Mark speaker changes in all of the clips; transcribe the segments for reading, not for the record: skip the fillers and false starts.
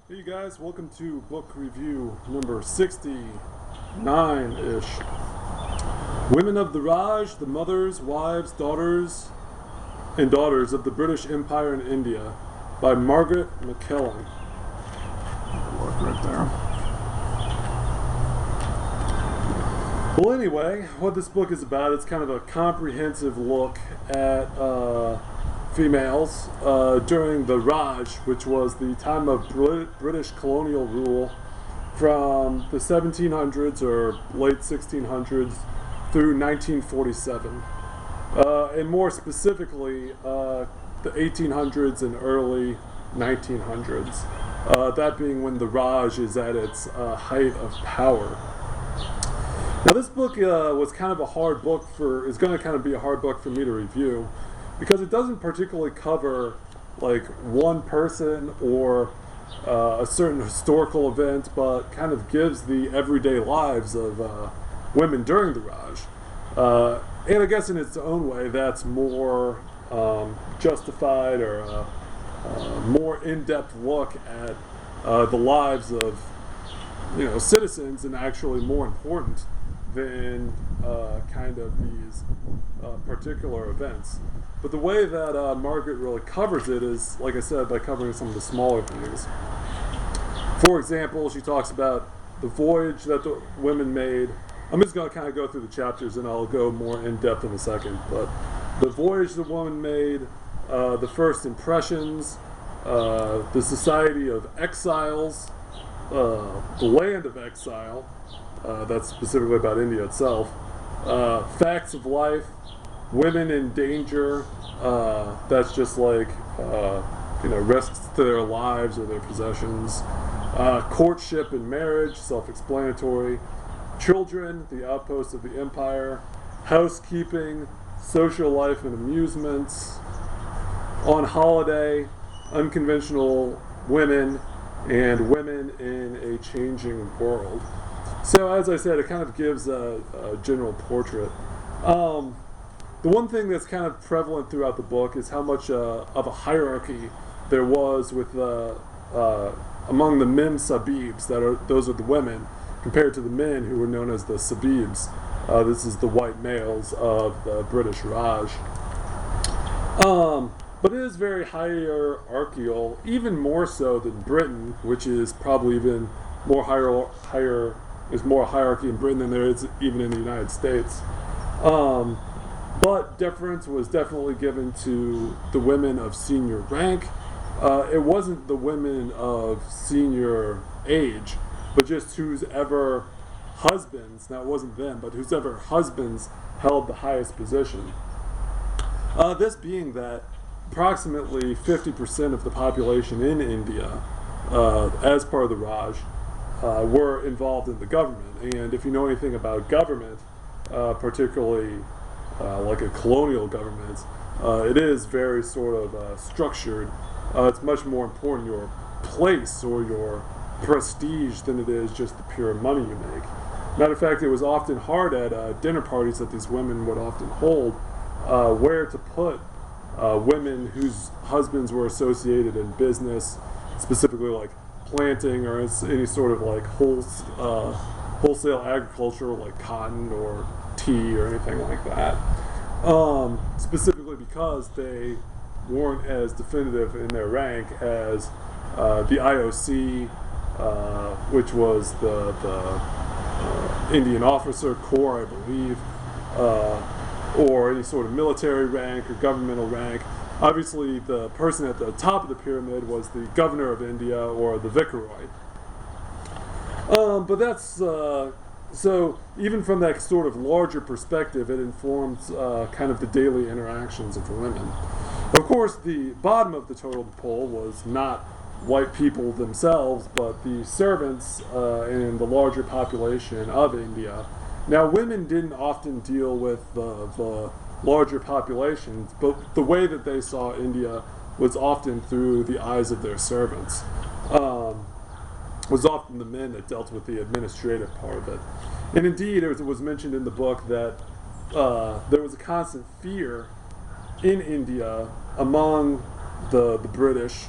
Speaker 1: Hey you guys, welcome to book review number 69-ish. Women of the Raj, the mothers, wives, daughters, and daughters of the British Empire in India by Margaret MacMillan. Look right there. Well anyway, what this book is about, it's kind of a comprehensive look at females during the Raj, which was the time of British colonial rule from the 1700s or late 1600s through 1947. And more specifically, the 1800s and early 1900s. That being when the Raj is at its height of power. Now this book was kind of a hard book is going to kind of be a hard book for me to review, because it doesn't particularly cover like one person or a certain historical event, but kind of gives the everyday lives of women during the Raj. And I guess in its own way that's more justified, or a more in-depth look at the lives of citizens, and actually more important than kind of these particular events. But the way that Margaret really covers it is, like I said, by covering some of the smaller things. For example, she talks about the voyage that the women made. I'm just going to kind of go through the chapters and I'll go more in depth in a second. But the voyage the woman made, the first impressions, the society of exiles, the land of exile, that's specifically about India itself, facts of life, women in danger, that's just like risks to their lives or their possessions, courtship and marriage, self-explanatory, children, the outposts of the empire, housekeeping, social life and amusements, on holiday, unconventional women, and women in a changing world. So as I said, it kind of gives a general portrait. The one thing that's kind of prevalent throughout the book is how much of a hierarchy there was with among the Mem Sabibs, those are the women, compared to the men who were known as the Sabibs. This is the white males of the British Raj. But it is very hierarchical, even more so than Britain, which is probably even more there's more hierarchy in Britain than there is even in the United States. But deference was definitely given to the women of senior rank. It wasn't the women of senior age, but just whose ever husbands, now it wasn't them, but whose ever husbands held the highest position. This being that approximately 50% of the population in India, as part of the Raj, were involved in the government. And if you know anything about government, particularly like a colonial government, it is very sort of structured. It's much more important your place or your prestige than it is just the pure money you make. Matter of fact, it was often hard at dinner parties that these women would often hold where to put women whose husbands were associated in business, specifically like planting or any sort of like wholesale agriculture, like cotton or tea or anything like that. Specifically because they weren't as definitive in their rank as the IOC, which was the Indian Officer Corps, I believe, or any sort of military rank or governmental rank. Obviously, the person at the top of the pyramid was the governor of India, or the viceroy. But that's so even from that sort of larger perspective, it informs kind of the daily interactions of women. Of course, the bottom of the totem pole was not white people themselves, but the servants and the larger population of India. Now, women didn't often deal with the larger populations, but the way that they saw India was often through the eyes of their servants. Was often the men that dealt with the administrative part of it. And indeed, it was mentioned in the book that there was a constant fear in India among the British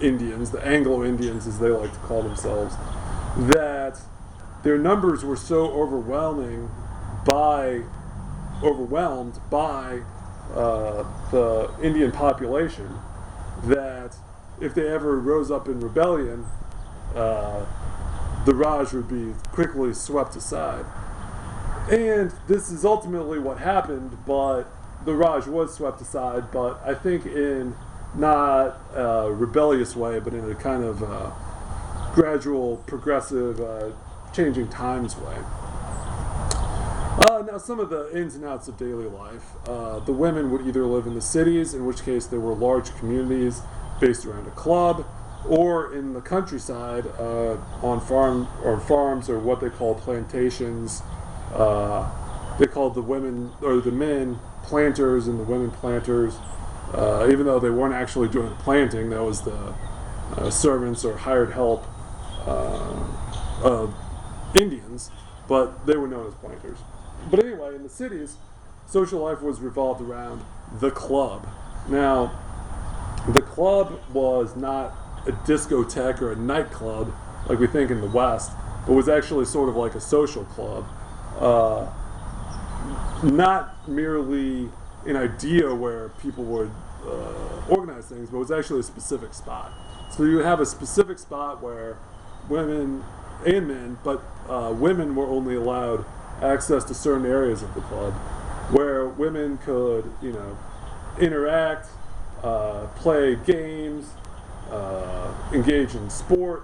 Speaker 1: Indians, the Anglo-Indians as they like to call themselves, that their numbers were so overwhelmed by the Indian population that if they ever rose up in rebellion, the Raj would be quickly swept aside. And this is ultimately what happened, but the Raj was swept aside, but I think in not a rebellious way, but in a kind of gradual, progressive, changing times way. Now, some of the ins and outs of daily life. The women would either live in the cities, in which case there were large communities based around a club, or in the countryside on farms or what they call plantations. They called the women or the men planters and the women planters, even though they weren't actually doing the planting. That was the servants or hired help of Indians, but they were known as planters. But anyway, in the cities, social life was revolved around the club. Now, the club was not a discotheque or a nightclub like we think in the West, but was actually sort of like a social club. Not merely an idea where people would organize things, but it was actually a specific spot. So you have a specific spot where women and men, but women were only allowed access to certain areas of the club, where women could, interact, play games, engage in sport.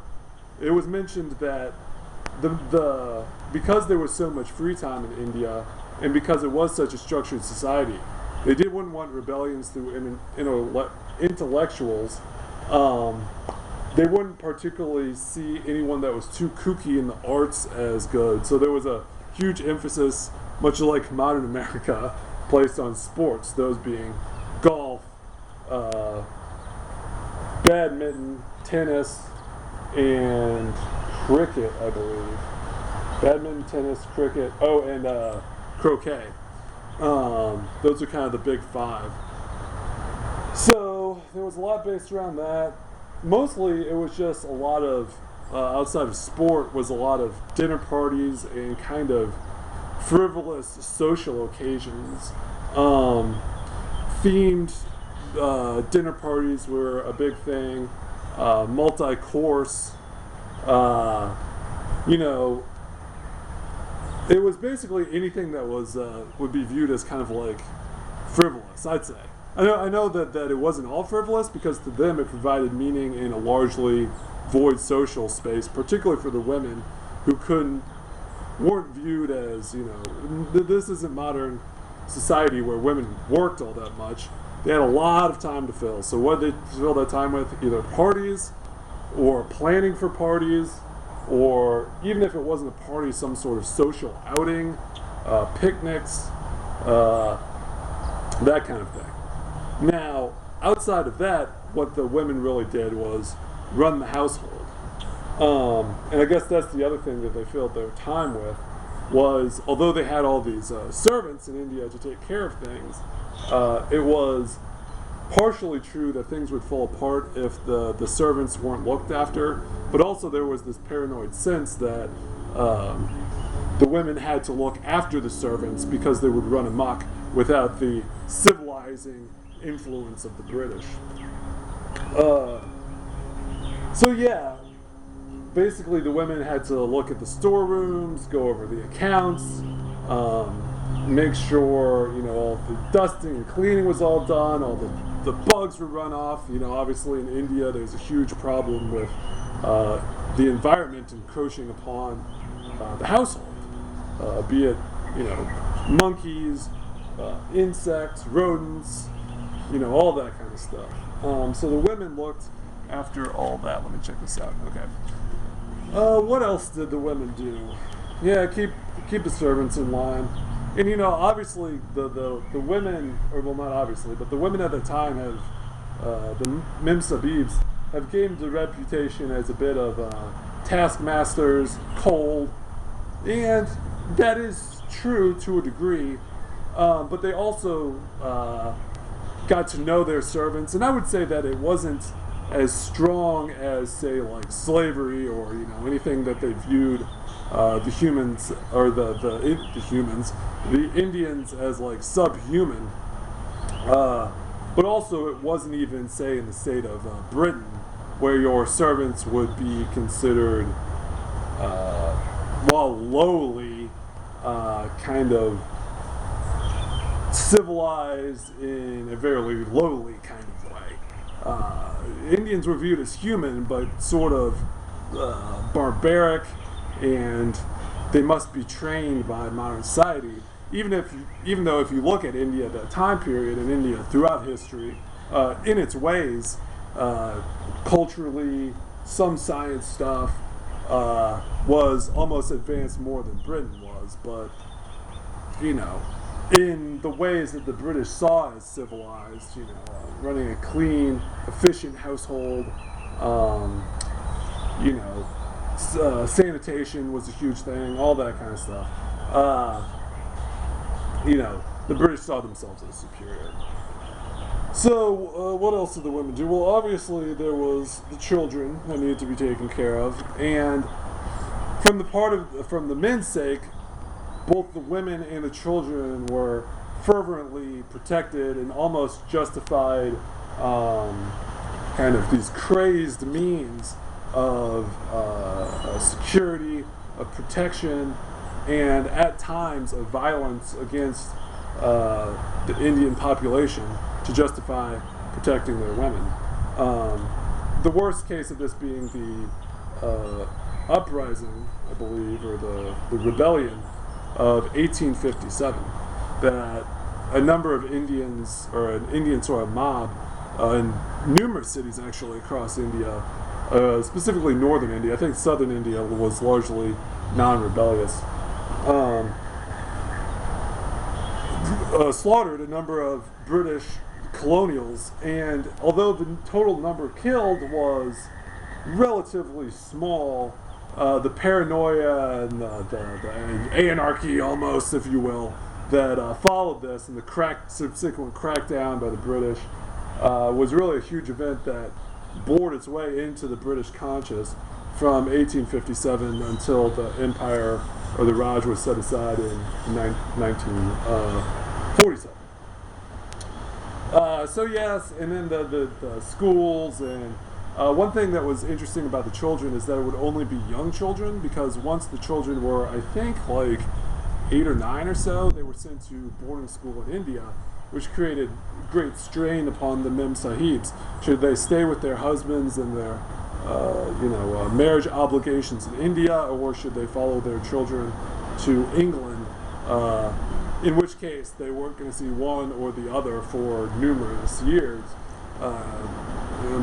Speaker 1: It was mentioned that because there was so much free time in India, and because it was such a structured society, they wouldn't want rebellions through intellectuals. They wouldn't particularly see anyone that was too kooky in the arts as good. So there was a huge emphasis, much like modern America, placed on sports, those being golf, badminton, tennis, and cricket, I believe. Badminton, tennis, cricket, and croquet. Those are kind of the big five. So there was a lot based around that. Mostly it was just a lot of, outside of sport, was a lot of dinner parties and kind of frivolous social occasions. Themed dinner parties were a big thing. Multi-course, it was basically anything that was would be viewed as kind of like frivolous, I'd say. I know that it wasn't all frivolous, because to them it provided meaning in a largely void social space, particularly for the women who weren't viewed as, this isn't modern society where women worked all that much. They had a lot of time to fill. So what did they fill that time with? Either parties, or planning for parties, or even if it wasn't a party, some sort of social outing, picnics, that kind of thing. Now, outside of that, what the women really did was run the household. And I guess that's the other thing that they filled their time with, was although they had all these servants in India to take care of things, it was partially true that things would fall apart if the servants weren't looked after, but also there was this paranoid sense that the women had to look after the servants because they would run amok without the civilizing influence of the British. So yeah, basically the women had to look at the storerooms, go over the accounts, make sure all the dusting and cleaning was all done, all the bugs were run off. Obviously in India there's a huge problem with the environment encroaching upon the household, be it monkeys, insects, rodents, all that kind of stuff. So the women looked after all that. Let me check this out. Okay. What else did the women do? Yeah, keep the servants in line. And obviously the women, or well, not obviously, but the women at the time the Mem Sahibs have gained a reputation as a bit of taskmasters, cold, and that is true to a degree. But they also got to know their servants, and I would say that it wasn't as strong as, say, like slavery or anything that they viewed the humans or the Indians as like subhuman. But also, it wasn't even, say, in the state of Britain, where your servants would be considered, while lowly, kind of civilized in a very lowly kind of way. Indians were viewed as human, but sort of barbaric, and they must be trained by modern society. Even though if you look at India at that time period, and India throughout history, in its ways, culturally, some science stuff was almost advanced more than Britain was, but in the ways that the British saw as civilized, running a clean, efficient household, sanitation was a huge thing, all that kind of stuff. The British saw themselves as superior. So, what else did the women do? Well, obviously there was the children that needed to be taken care of, and from the men's sake, both the women and the children were fervently protected and almost justified kind of these crazed means of security, of protection, and at times of violence against the Indian population to justify protecting their women. The worst case of this being the uprising, I believe, or the rebellion of 1857, that a number of Indians, or an Indian sort of mob, in numerous cities actually across India, specifically northern India, I think southern India was largely non-rebellious, slaughtered a number of British colonials, and although the total number killed was relatively small, the paranoia and the anarchy, almost, if you will, that followed this, and the subsequent crackdown by the British was really a huge event that bored its way into the British conscience from 1857 until the empire, or the Raj, was set aside in 1947. So yes, and then the schools, and one thing that was interesting about the children is that it would only be young children, because once the children were, I think, like 8 or 9 or so, they were sent to boarding school in India, which created great strain upon the Mem Sahibs. Should they stay with their husbands and their marriage obligations in India, or should they follow their children to England, in which case they weren't going to see one or the other for numerous years,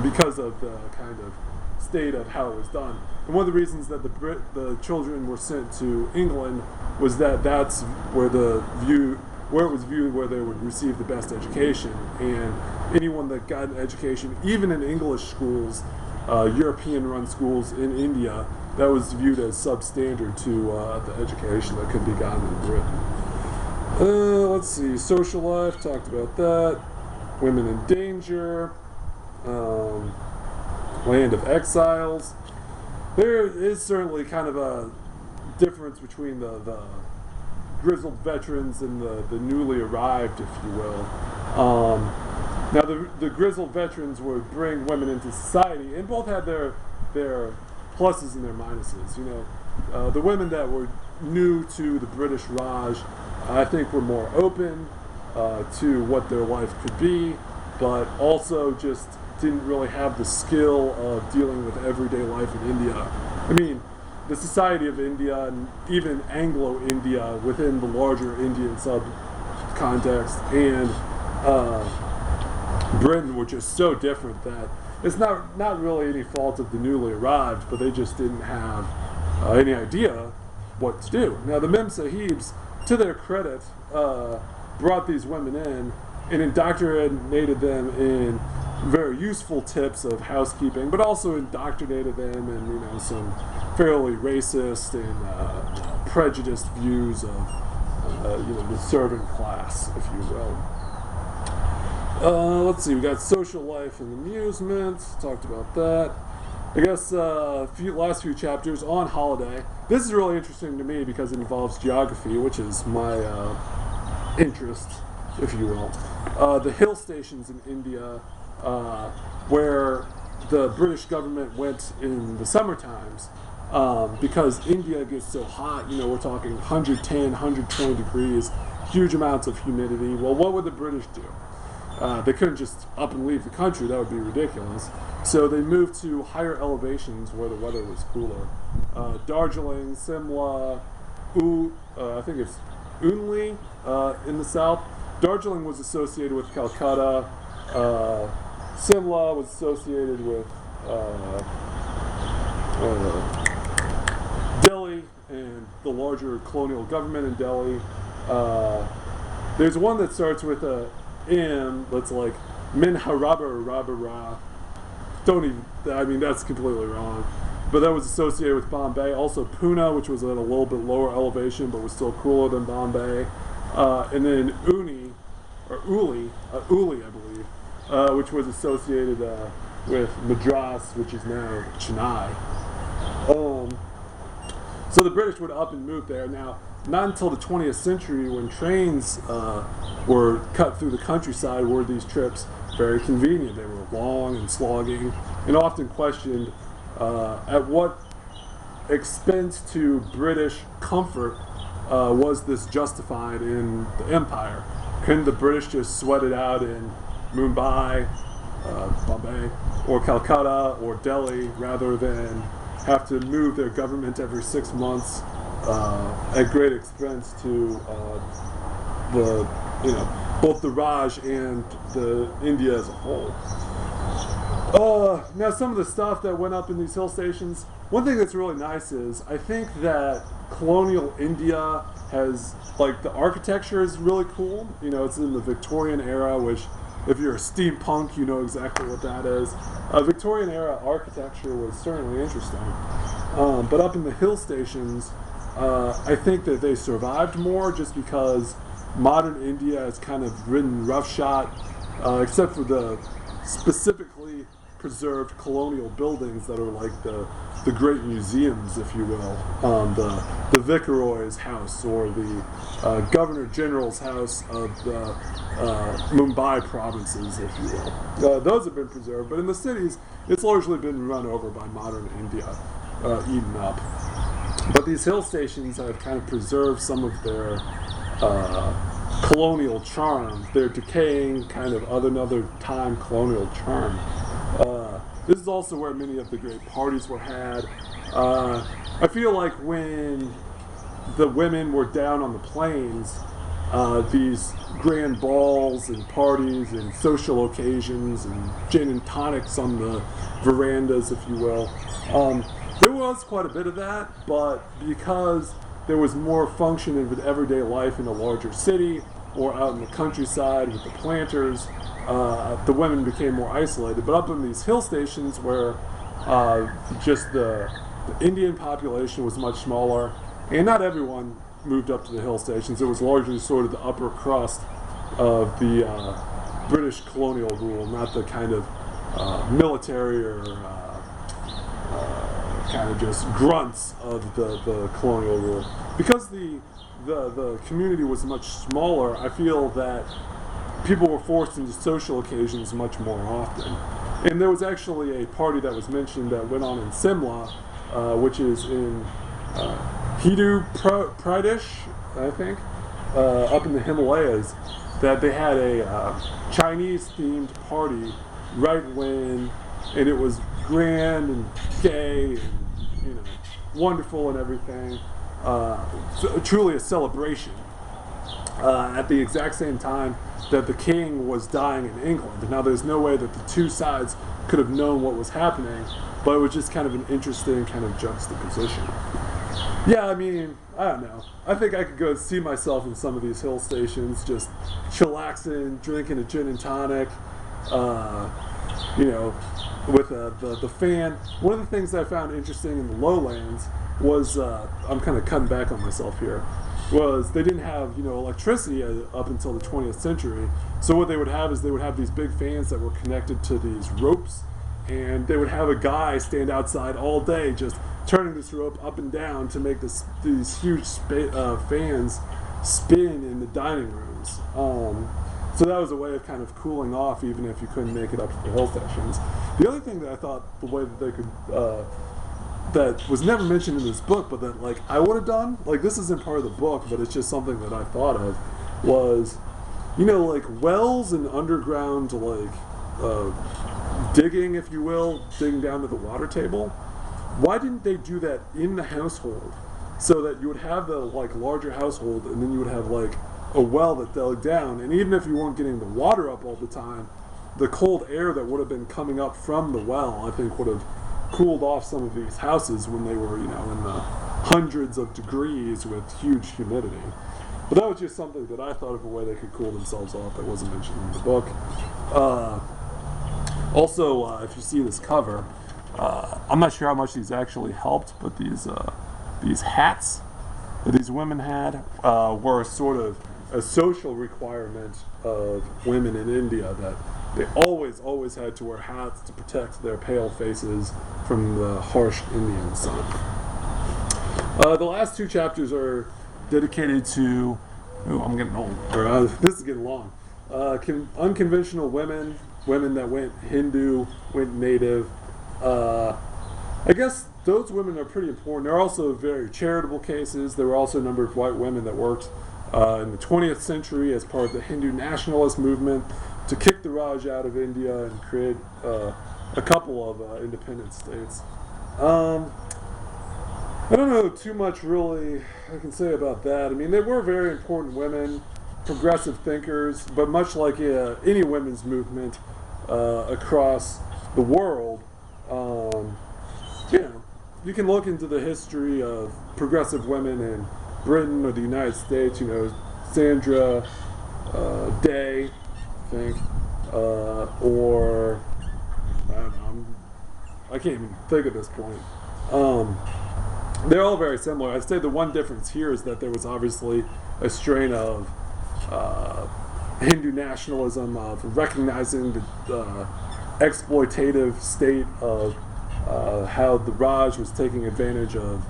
Speaker 1: because of the kind of state of how it was done. And one of the reasons that the children were sent to England was that that's where it was viewed where they would receive the best education, and anyone that got an education, even in English schools, European-run schools in India, that was viewed as substandard to the education that could be gotten in Britain. Let's see, social life, talked about that. Women in danger. Land of exiles. There is certainly kind of a difference between the grizzled veterans and the newly arrived, if you will. Now, the grizzled veterans would bring women into society, and both had their pluses and their minuses. The women that were new to the British Raj, I think, were more open to what their life could be, but also just didn't really have the skill of dealing with everyday life in India. I mean, the society of India, and even Anglo-India within the larger Indian sub-context, and Britain were just so different that it's not really any fault of the newly arrived, but they just didn't have any idea what to do. Now, the Mem Sahibs, to their credit, brought these women in and indoctrinated them in very useful tips of housekeeping, but also indoctrinated them in some fairly racist and prejudiced views of the servant class, if you will. Let's see, we got social life and amusement, talked about that. I guess last few chapters on holiday. This is really interesting to me because it involves geography, which is my interest, if you will. The hill stations in India, where the British government went in the summer times, because India gets so hot, we're talking 110, 120 degrees, huge amounts of humidity. Well, what would the British do? They couldn't just up and leave the country, that would be ridiculous. So they moved to higher elevations where the weather was cooler. Darjeeling, Simla, I think it's Unli in the south. Darjeeling was associated with Calcutta. Simla was associated with Delhi and the larger colonial government in Delhi. There's one that starts with a M that's like Minharaba Rabara. That's completely wrong. But that was associated with Bombay. Also Pune, which was at a little bit lower elevation but was still cooler than Bombay. And then Uli, I believe, which was associated with Madras, which is now Chennai. So the British would up and move there. Now, not until the 20th century, when trains were cut through the countryside, were these trips very convenient. They were long and slogging, and often questioned at what expense to British comfort was this justified in the empire. Couldn't the British just sweat it out in Mumbai, Bombay, or Calcutta, or Delhi, rather than have to move their government every 6 months at great expense to both the Raj and the India as a whole. Now, some of the stuff that went up in these hill stations, one thing that's really nice is I think that colonial India has, the architecture is really cool. It's in the Victorian era, which, if you're a steampunk, you know exactly what that is. Victorian era architecture was certainly interesting. But up in the hill stations, I think that they survived more just because modern India is kind of ridden roughshod, except for the specifically preserved colonial buildings that are like the great museums, if you will. The Viceroy's house, or the Governor General's house of the Mumbai provinces, if you will. Those have been preserved, but in the cities, it's largely been run over by modern India, eaten up. But these hill stations have kind of preserved some of their colonial charm, their decaying kind of another time colonial charm. This is also where many of the great parties were had. I feel like when the women were down on the plains, these grand balls and parties and social occasions and gin and tonics on the verandas, if you will, there was quite a bit of that, but because there was more function in everyday life in a larger city or out in the countryside with the planters, the women became more isolated. But up in these hill stations where just the Indian population was much smaller, and not everyone moved up to the hill stations, it was largely sort of the upper crust of the British colonial rule, not the kind of military or kind of just grunts of the colonial rule. Because the community was much smaller, I feel that people were forced into social occasions much more often. And there was actually a party that was mentioned that went on in Simla, which is in Hindu Pradesh, I think, up in the Himalayas, that they had a Chinese-themed party right when, and it was grand and gay and wonderful and everything. Truly a celebration. At the exact same time that the king was dying in England. Now, there's no way that the two sides could have known what was happening, but it was just kind of an interesting kind of juxtaposition. Yeah, I don't know. I think I could go see myself in some of these hill stations, just chillaxing, drinking a gin and tonic, with the fan. One of the things that I found interesting in the lowlands was, I'm kind of cutting back on myself here, was they didn't have, electricity up until the 20th century. So what they would have is they would have these big fans that were connected to these ropes, and they would have a guy stand outside all day just turning this rope up and down to make these huge fans spin in the dining rooms. So that was a way of kind of cooling off, even if you couldn't make it up to the hill stations. The other thing that I thought, the way that they could, that was never mentioned in this book, but that I would have done, this isn't part of the book, but it's just something that I thought of, was, wells and underground, digging, if you will, digging down to the water table. Why didn't they do that in the household? So that you would have the larger household, and then you would have a well that dug down, and even if you weren't getting the water up all the time, the cold air that would have been coming up from the well, I think, would have cooled off some of these houses when they were, in the hundreds of degrees with huge humidity. But that was just something that I thought of, a way they could cool themselves off that wasn't mentioned in the book. Also, if you see this cover, I'm not sure how much these actually helped, but these hats that these women had were sort of a social requirement of women in India, that they always had to wear hats to protect their pale faces from the harsh Indian sun. The last two chapters are dedicated to, I'm getting old, this is getting long, unconventional women that went Hindu, went native. I guess those women are pretty important. There are also very charitable cases. There were also a number of white women that worked in the 20th century as part of the Hindu nationalist movement to kick the Raj out of India and create a couple of independent states. I don't know too much really I can say about that. I mean, they were very important women, progressive thinkers, but much like any women's movement across the world, you can look into the history of progressive women in Britain or the United States, Sandra Day, I think, or, I don't know, I can't even think at this point. They're all very similar. I'd say the one difference here is that there was obviously a strain of Hindu nationalism, of recognizing the exploitative state of how the Raj was taking advantage of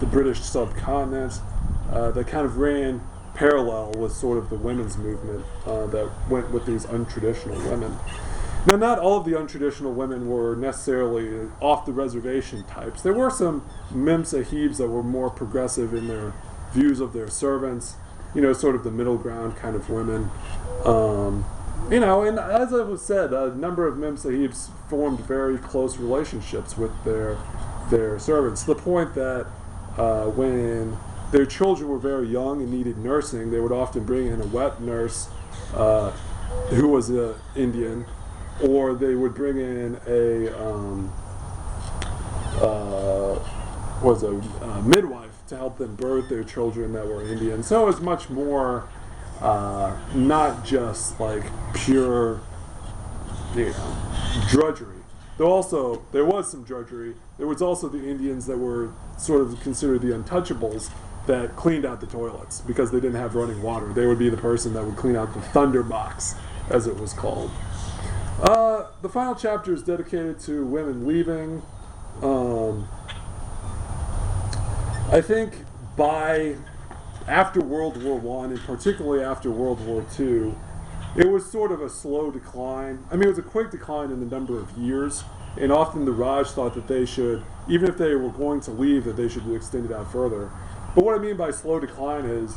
Speaker 1: the British subcontinent, that kind of ran parallel with sort of the women's movement that went with these untraditional women. Now, not all of the untraditional women were necessarily off the reservation types. There were some mem sahibs that were more progressive in their views of their servants, sort of the middle ground kind of women. And as I was said, a number of mem sahibs formed very close relationships with their servants, to the point that when their children were very young and needed nursing, they would often bring in a wet nurse who was an Indian, or they would bring in a midwife to help them birth their children that were Indian. So it was much more not just pure, drudgery. Though there was some drudgery. There was also the Indians that were sort of considered the untouchables, that cleaned out the toilets because they didn't have running water. They would be the person that would clean out the thunder box, as it was called. The final chapter is dedicated to women leaving. I think after World War I, and particularly after World War II, it was sort of a slow decline. I mean, it was a quick decline in the number of years, and often the Raj thought that they should, even if they were going to leave, that they should extend it out further. But what I mean by slow decline is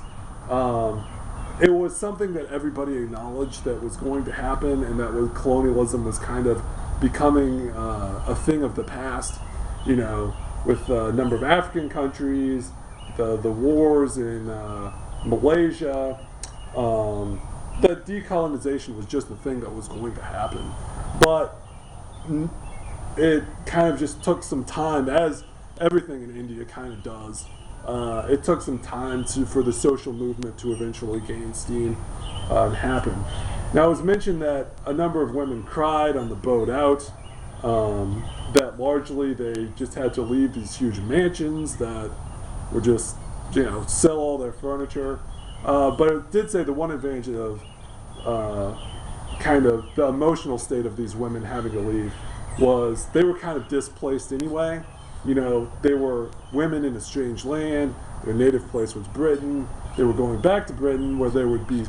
Speaker 1: it was something that everybody acknowledged that was going to happen, and that colonialism was kind of becoming a thing of the past, with a number of African countries, the wars in Malaysia, that decolonization was just the thing that was going to happen. But it kind of just took some time, as everything in India kind of does. It took some time for the social movement to eventually gain steam and happen. Now, it was mentioned that a number of women cried on the boat out, that largely they just had to leave these huge mansions that were just sell all their furniture. But it did say the one advantage of kind of the emotional state of these women having to leave was they were kind of displaced anyway. They were women in a strange land. Their native place was Britain. They were going back to Britain where they would be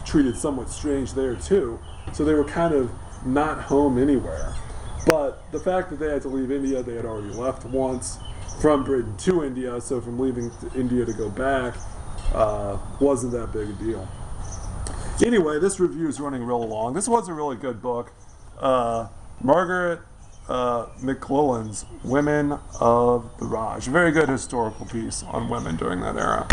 Speaker 1: treated somewhat strange there too. So they were kind of not home anywhere. But the fact that they had to leave India, they had already left once from Britain to India, so from leaving India to go back wasn't that big a deal. Anyway, this review is running real long. This was a really good book. Margaret MacMillan's Women of the Raj. A very good historical piece on women during that era.